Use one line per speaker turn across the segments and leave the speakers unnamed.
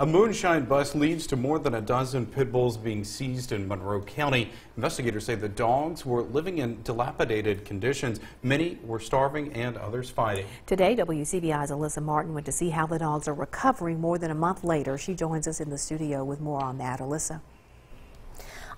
A moonshine bust leads to more than a dozen pit bulls being seized in Monroe County. Investigators say the dogs were living in dilapidated conditions. Many were starving and others fighting.
Today, WCBI's Alyssa Martin went to see how the dogs are recovering more than a month later. She joins us in the studio with more on that. Alyssa.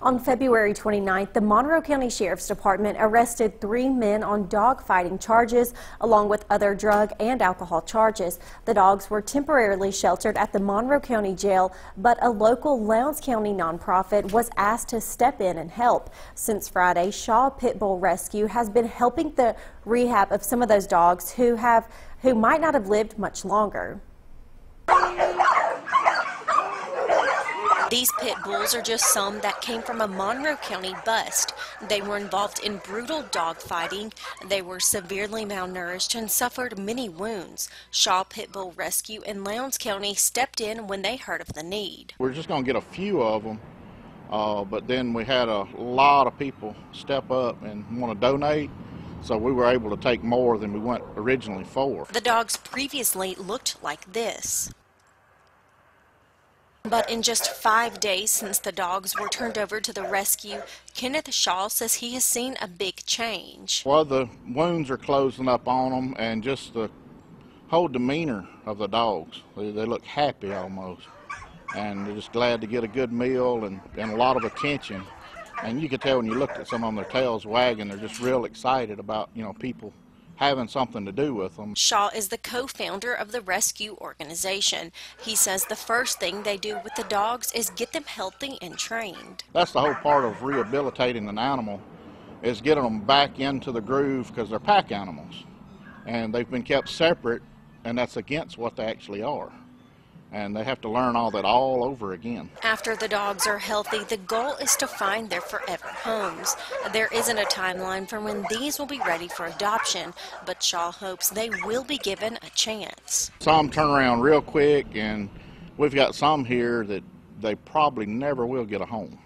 On February 29th, the Monroe County Sheriff's Department arrested 3 men on dogfighting charges, along with other drug and alcohol charges. The dogs were temporarily sheltered at the Monroe County Jail, but a local Lowndes County nonprofit was asked to step in and help. Since Friday, Shaw Pit Bull Rescue has been helping the rehab of some of those dogs who might not have lived much longer. These pit bulls are just some that came from a Monroe County bust. They were involved in brutal dog fighting. They were severely malnourished and suffered many wounds. Shaw Pit Bull Rescue in Lowndes County stepped in when they heard of the need.
We're just going to get a few of them, but then we had a lot of people step up and want to donate. So we were able to take more than we went originally for.
The dogs previously looked like this. But in just 5 days since the dogs were turned over to the rescue, Kenneth Shaw says he has seen a big change.
Well, the wounds are closing up on them, and just the whole demeanor of the dogs. They look happy almost, and they're just glad to get a good meal and a lot of attention. And you could tell when you looked at some of them, their tails wagging. They're just real excited about, people having something to do with them.
Shaw is the co-founder of the rescue organization. He says the first thing they do with the dogs is get them healthy and trained.
That's the whole part of rehabilitating an animal, is getting them back into the groove, because they're pack animals and they've been kept separate, and that's against what they actually are. And they have to learn all that all over again. After
the dogs are healthy, the goal is to find their forever homes. There isn't a timeline for when these will be ready for adoption, but Shaw hopes they will be given a chance.
Some turn around real quick, and we've got some here that they probably never will get a home.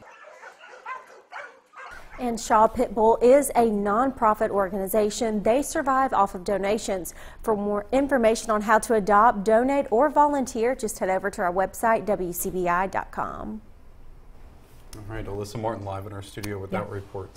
And Shaw Pit Bull is a nonprofit organization. They survive off of donations. For more information on how to adopt, donate, or volunteer, just head over to our website, WCBI.com.
All right, Alyssa Martin live in our studio with that report.